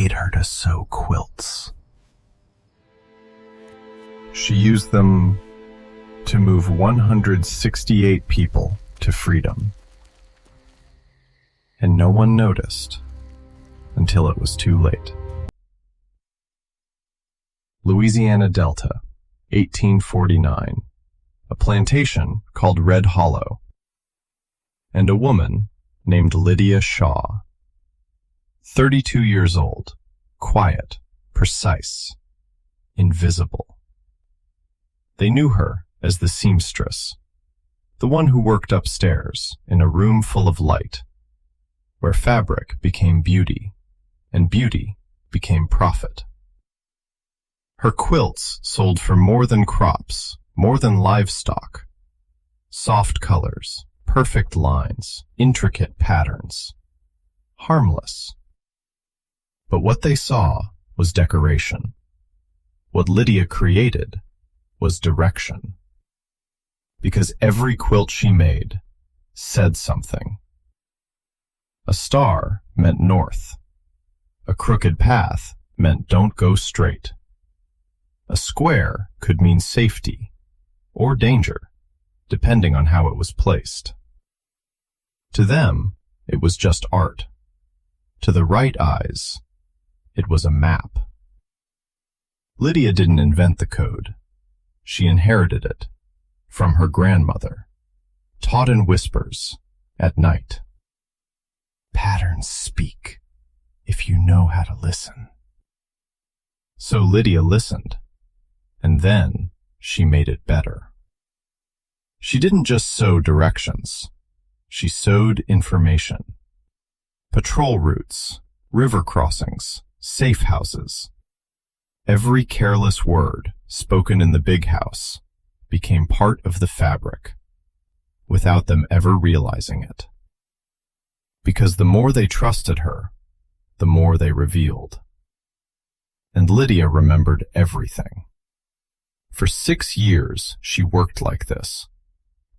paid her to sew quilts. She used them to move 168 people to freedom. And no one noticed until it was too late. Louisiana Delta, 1849. A plantation called Red Hollow, and a woman named Lydia Shaw. 32 years old, quiet, precise, invisible. They knew her as the seamstress, the one who worked upstairs in a room full of light, where fabric became beauty, and beauty became profit. Her quilts sold for more than crops, more than livestock. Soft colors, perfect lines, intricate patterns. Harmless. But what they saw was decoration. What Lydia created was direction. Because every quilt she made said something. A star meant north. A crooked path meant don't go straight. A square could mean safety or danger, depending on how it was placed. To them, it was just art. To the right eyes, it was a map. Lydia didn't invent the code. She inherited it from her grandmother, taught in whispers at night. Patterns speak if you know how to listen. So Lydia listened, and then she made it better. She didn't just sew directions. She sewed information. Patrol routes, river crossings, safe houses. Every careless word spoken in the big house became part of the fabric, without them ever realizing it. Because the more they trusted her, the more they revealed. And Lydia remembered everything. For 6 years, she worked like this.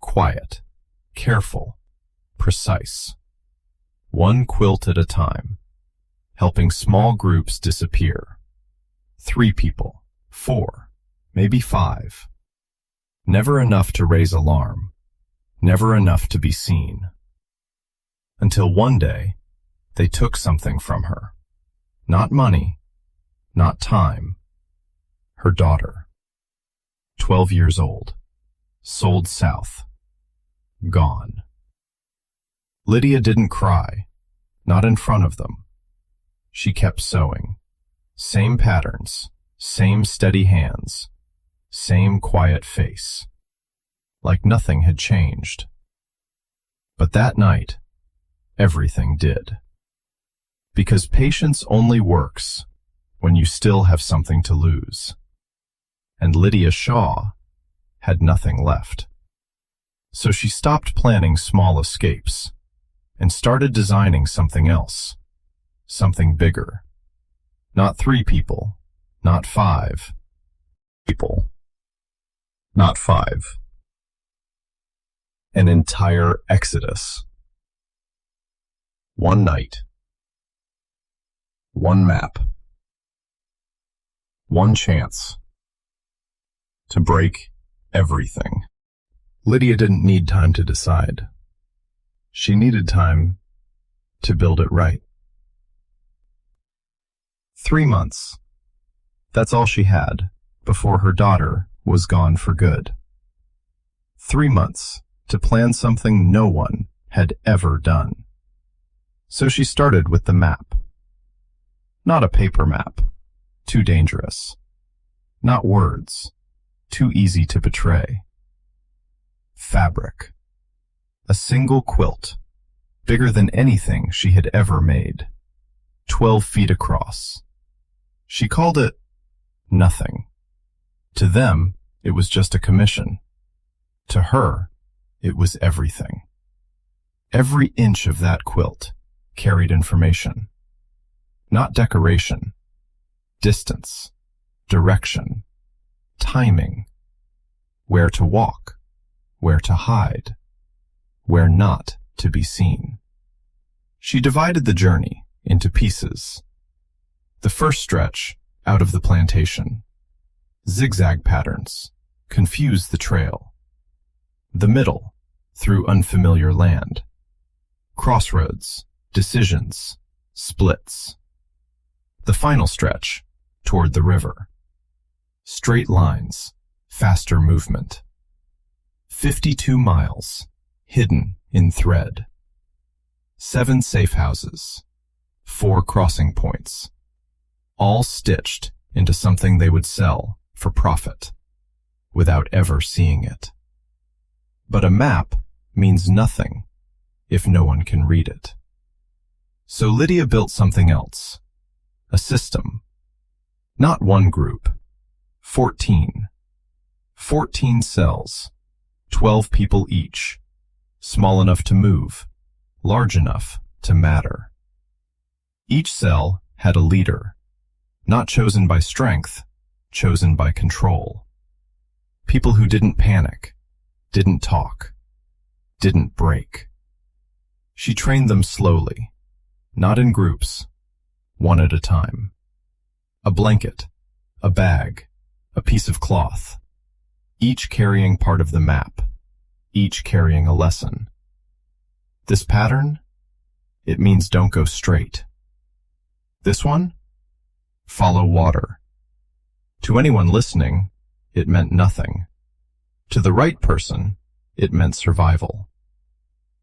Quiet, careful, precise. One quilt at a time, helping small groups disappear. 3 people, 4, maybe 5. Never enough to raise alarm, never enough to be seen. Until one day, they took something from her. Not money, not time. Her daughter. 12 years old, sold south, gone. Lydia didn't cry, not in front of them. She kept sewing. Same patterns, same steady hands, same quiet face, like nothing had changed. But that night, everything did. Because patience only works when you still have something to lose. And Lydia Shaw had nothing left. So she stopped planning small escapes and started designing something else, something bigger. Not 3 people, not 5 people, not 5. An entire exodus. One night. One map. One chance. To break everything. Lydia didn't need time to decide. She needed time to build it right. 3 months. That's all she had before her daughter was gone for good. 3 months to plan something no one had ever done. So she started with the map. Not a paper map, too dangerous. Not words, too easy to betray. Fabric. A single quilt, bigger than anything she had ever made. 12 feet across. She called it nothing. To them, it was just a commission. To her, it was everything. Every inch of that quilt carried information. Not decoration. Distance. Direction. Timing. Where to walk. Where to hide. Where not to be seen. She divided the journey into pieces. The first stretch, out of the plantation. Zigzag patterns, confuse the trail. The middle, through unfamiliar land. Crossroads, decisions, splits. The final stretch, toward the river. Straight lines, faster movement. 52 miles, hidden in thread. 7 safe houses, 4 crossing points, all stitched into something they would sell for profit, without ever seeing it. But a map means nothing if no one can read it. So Lydia built something else, a system. Not one group, 14. 14 cells, 12 people each, small enough to move, large enough to matter. Each cell had a leader, not chosen by strength, chosen by control. People who didn't panic, didn't talk, didn't break. She trained them slowly, not in groups, one at a time. A blanket, a bag, a piece of cloth, each carrying part of the map, each carrying a lesson. This pattern, it means don't go straight. This one, follow water. To anyone listening, it meant nothing. To the right person, it meant survival.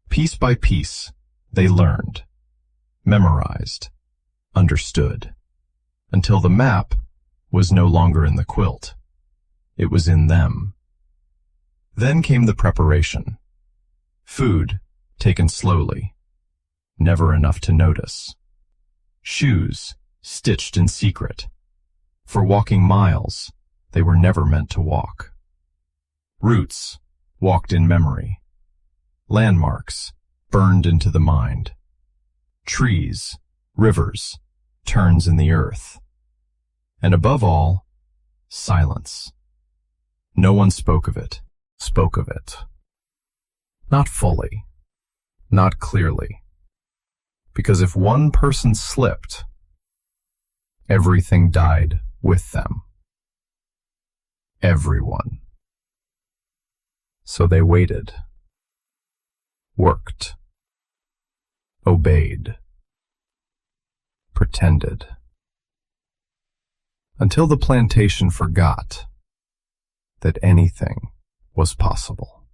Piece by piece, they learned, memorized, understood, until the map was no longer in the quilt. It was in them. Then came the preparation. Food, taken slowly, never enough to notice. Shoes, stitched in secret. For walking miles, they were never meant to walk. Routes, walked in memory. Landmarks, burned into the mind. Trees, rivers, turns in the earth. And above all, silence. No one spoke of it. Not fully, not clearly. Because if one person slipped, everything died with them. Everyone. So they waited, worked, obeyed, pretended, until the plantation forgot that anything was possible.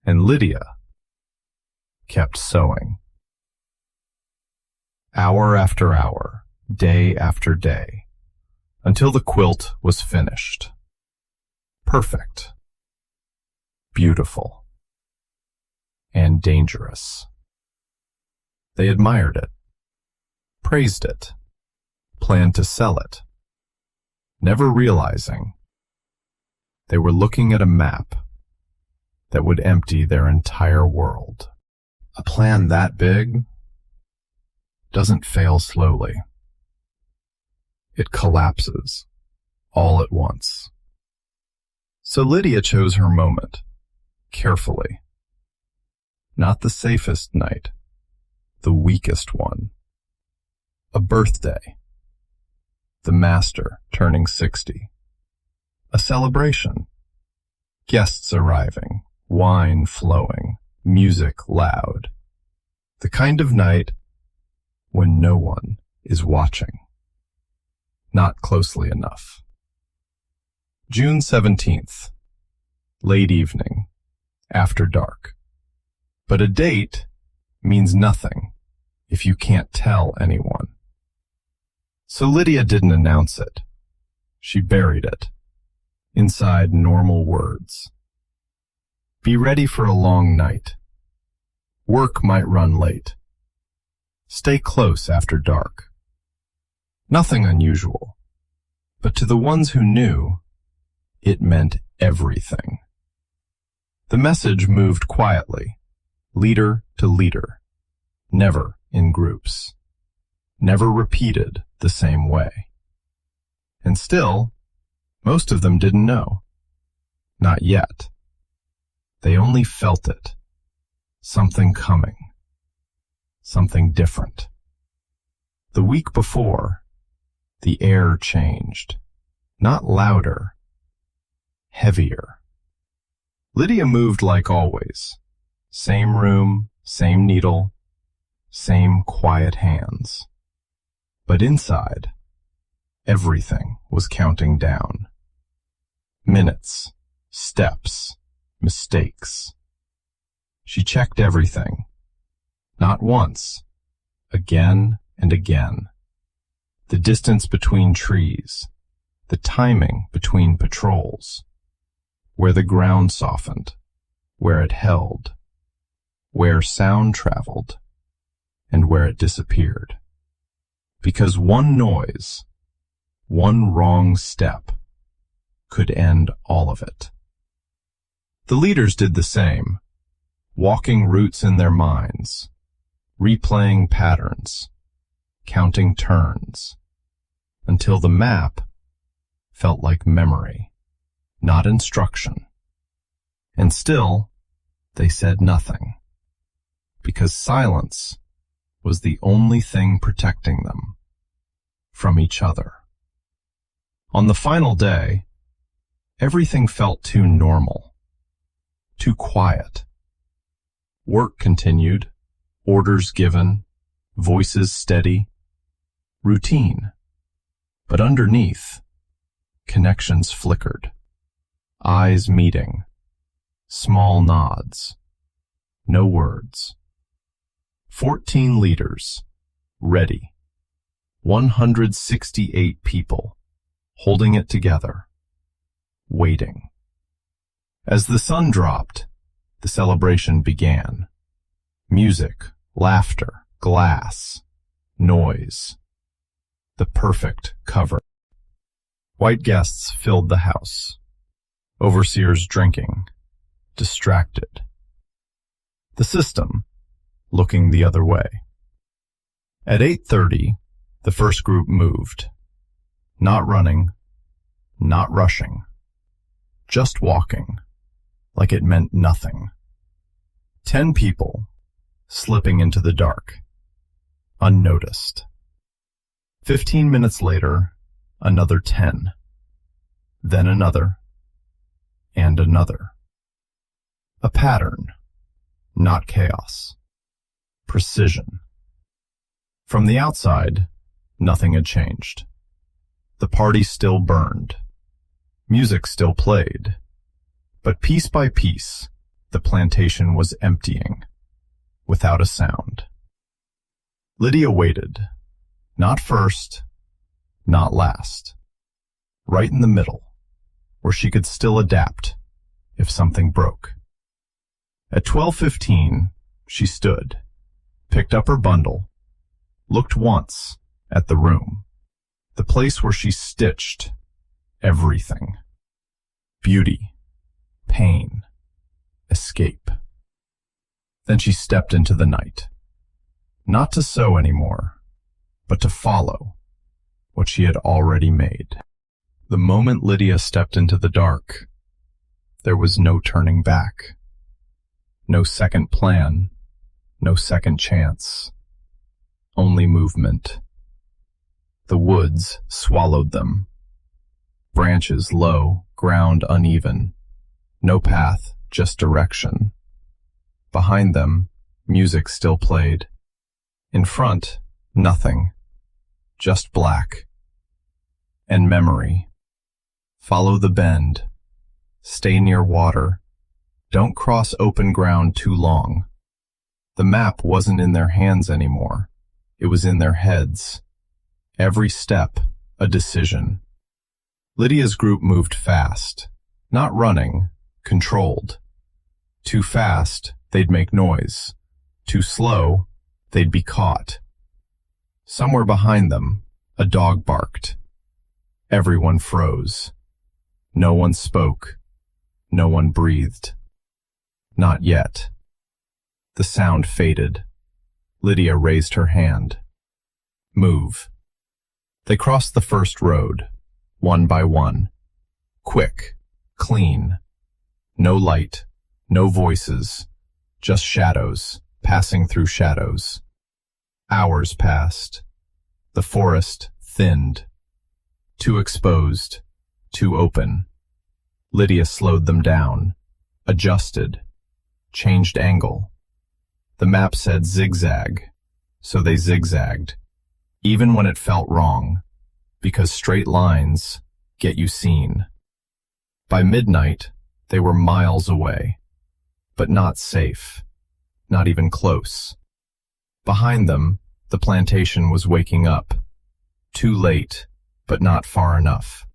And Lydia kept sewing. Hour after hour, day after day, until the quilt was finished. Perfect, beautiful, and dangerous. They admired it, praised it, planned to sell it, never realizing they were looking at a map that would empty their entire world. A plan that big doesn't fail slowly. It collapses all at once. So Lydia chose her moment, carefully. Not the safest night, the weakest one. A birthday. The master turning 60. A celebration. Guests arriving, wine flowing, music loud. The kind of night when no one is watching. Not closely enough. June 17th. Late evening. After dark. But a date means nothing if you can't tell anyone. So Lydia didn't announce it. She buried it inside normal words. Be ready for a long night. Work might run late. Stay close after dark. Nothing unusual, but to the ones who knew, it meant everything. The message moved quietly, leader to leader, never in groups, never repeated the same way. And still, most of them didn't know. Not yet. They only felt it. Something coming. Something different. The week before, The air changed. Not louder, heavier. Lydia moved like always. Same room, same needle, same quiet hands. But inside, everything was counting down. Minutes, steps, mistakes. She checked everything. Not once, again and again. The distance between trees, the timing between patrols, where the ground softened, where it held, where sound traveled, and where it disappeared. Because one noise, one wrong step, could end all of it. The leaders did the same, walking routes in their minds, replaying patterns, counting turns, until the map felt like memory, not instruction. And still, they said nothing, because silence was the only thing protecting them from each other. On the final day, everything felt too normal, too quiet. Work continued, orders given, voices steady, routine. But underneath, connections flickered, eyes meeting, small nods, no words. 14 leaders, ready. 168 people, holding it together, waiting. As the sun dropped, the celebration began. Music, laughter, glass, noise. The perfect cover. White guests filled the house. Overseers drinking, distracted. The system looking the other way. At 8:30, the first group moved. Not running, not rushing. Just walking, like it meant nothing. 10 people, slipping into the dark, unnoticed. 15 minutes later, another 10. Then another, and another. A pattern, not chaos. Precision. From the outside, nothing had changed. The party still burned. Music still played. But piece by piece, the plantation was emptying, without a sound. Lydia waited. Not first, not last. Right in the middle, where she could still adapt if something broke. At 12:15, she stood, picked up her bundle, looked once at the room, the place where she stitched everything. Beauty, pain, escape. Then she stepped into the night, not to sew anymore, but to follow what she had already made. The moment Lydia stepped into the dark, there was no turning back. No second plan, no second chance. Only movement. The woods swallowed them. Branches low, ground uneven. No path, just direction. Behind them, music still played. In front, nothing. Just black. And memory. Follow the bend. Stay near water. Don't cross open ground too long. The map wasn't in their hands anymore. It was in their heads. Every step, a decision. Lydia's group moved fast. Not running, controlled. Too fast, they'd make noise. Too slow, they'd be caught. Somewhere behind them, a dog barked. Everyone froze. No one spoke. No one breathed. Not yet. The sound faded. Lydia raised her hand. Move. They crossed the first road, one by one. Quick, clean. No light, no voices, just shadows passing through shadows. Hours passed. The forest thinned, Too exposed, too open. Lydia slowed them down, adjusted, changed angle. The map said zigzag, so they zigzagged, even when it felt wrong, because straight lines get you seen. By midnight, they were miles away, but not safe, not even close. Behind them, the plantation was waking up, too late, but not far enough.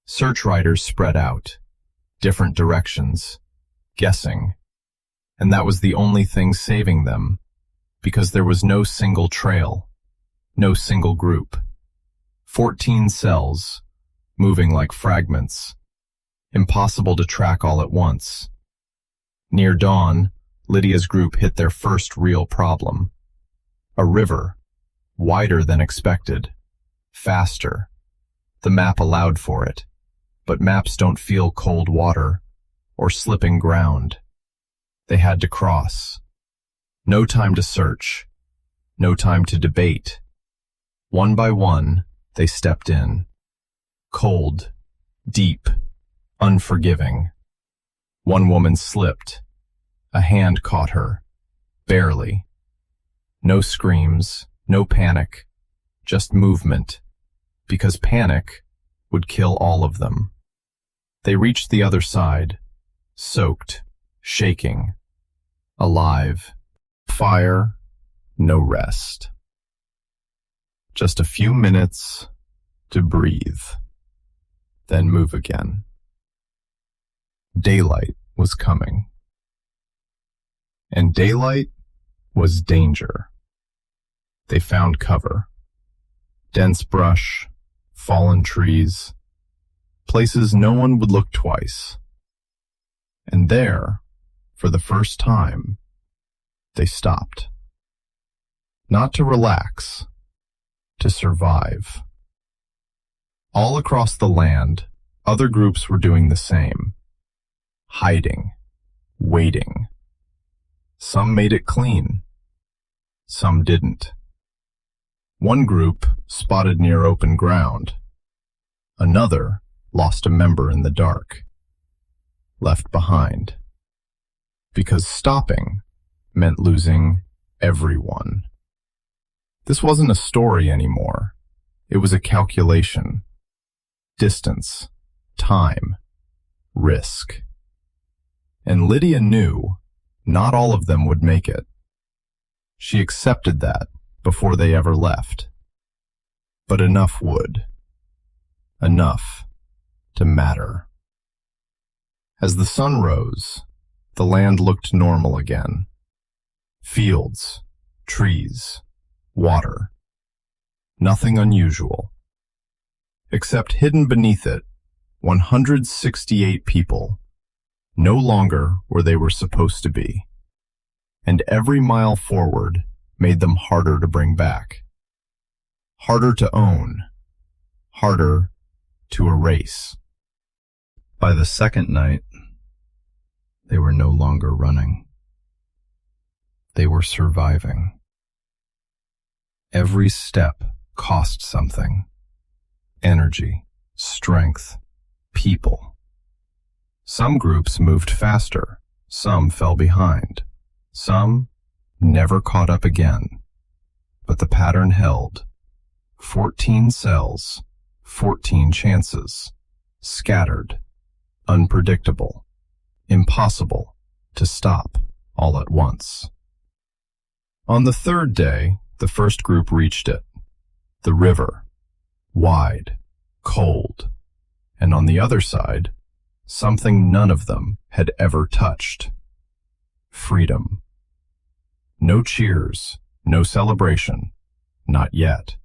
Search riders spread out, different directions, guessing, and that was the only thing saving them, because there was no single trail, no single group. 14 cells, moving like fragments, impossible to track all at once. Near dawn, Lydia's group hit their first real problem. A river, wider than expected, faster. The map allowed for it, but maps don't feel cold water or slipping ground. They had to cross. No time to search, no time to debate. One by one, they stepped in. Cold, deep, unforgiving. One woman slipped. A hand caught her, barely. No screams, no panic, just movement, because panic would kill all of them. They reached the other side, soaked, shaking, alive. Fire, no rest. Just a few minutes to breathe, then move again. Daylight was coming. And daylight was danger. They found cover. Dense brush, fallen trees, places no one would look twice. And there, for the first time, they stopped. Not to relax, to survive. All across the land, other groups were doing the same. Hiding, waiting. Some made it clean. Some didn't. One group spotted near open ground. Another lost a member in the dark. Left behind. Because stopping meant losing everyone. This wasn't a story anymore. It was a calculation. Distance, time, risk. And Lydia knew not all of them would make it. She accepted that before they ever left. But enough would. Enough to matter. As the sun rose, the land looked normal again. Fields, trees, water. Nothing unusual. Except hidden beneath it, 168 people, no longer where they were supposed to be. And every mile forward made them harder to bring back. Harder to own. Harder to erase. By the second night, they were no longer running. They were surviving. Every step cost something. Energy, strength, people. Some groups moved faster, some fell behind, some never caught up again. But the pattern held. 14 cells, 14 chances, scattered, unpredictable, impossible to stop all at once. On the third day, the first group reached it. The river, wide, cold, and on the other side, something none of them had ever touched. Freedom. No cheers, no celebration, not yet,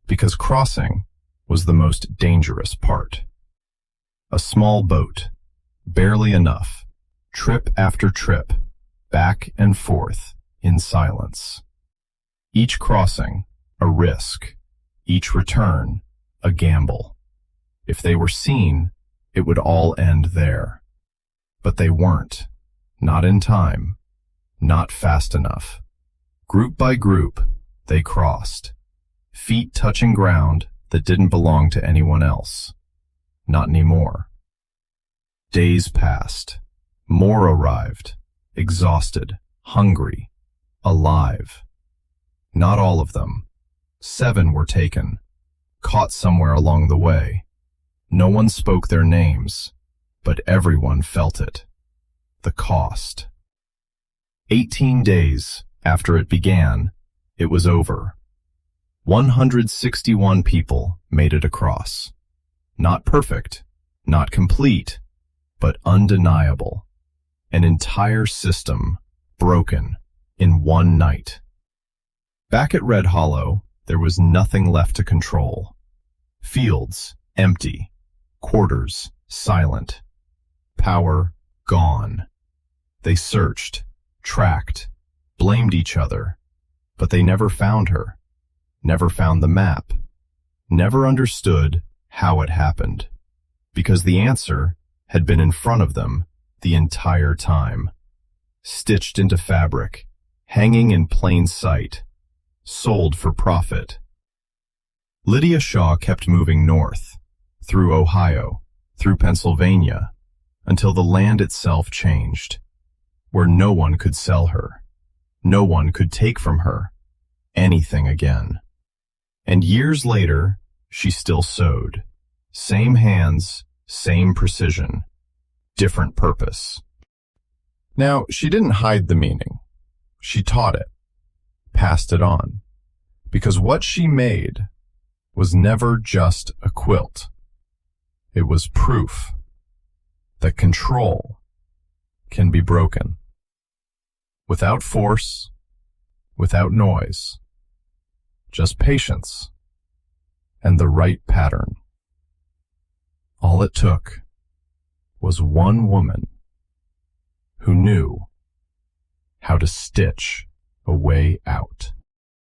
because crossing was the most dangerous part. A small boat, barely enough, trip after trip, back and forth in silence. Each crossing, a risk, each return, a gamble. If they were seen, it would all end there. But they weren't, not in time, not fast enough. Group by group, they crossed. Feet touching ground, that didn't belong to anyone else. Not anymore. Days passed. More arrived, exhausted, hungry, alive. Not all of them. 7 were taken, caught somewhere along the way. No one spoke their names, but everyone felt it. The cost. 18 days after it began, it was over. 161 people made it across. Not perfect, not complete, but undeniable. An entire system broken in one night. Back at Red Hollow, there was nothing left to control. Fields empty, quarters silent, power gone. They searched, tracked, blamed each other, but they never found her, never found the map, never understood how it happened, because the answer had been in front of them the entire time, stitched into fabric, hanging in plain sight, sold for profit. Lydia Shaw kept moving north, through Ohio, through Pennsylvania, until the land itself changed, where no one could sell her, no one could take from her anything again. And years later, she still sewed. Same hands, same precision, different purpose. Now, she didn't hide the meaning. She taught it, passed it on, because what she made was never just a quilt. It was proof that control can be broken. Without force, without noise, just patience and the right pattern. All it took was one woman who knew how to stitch a way out.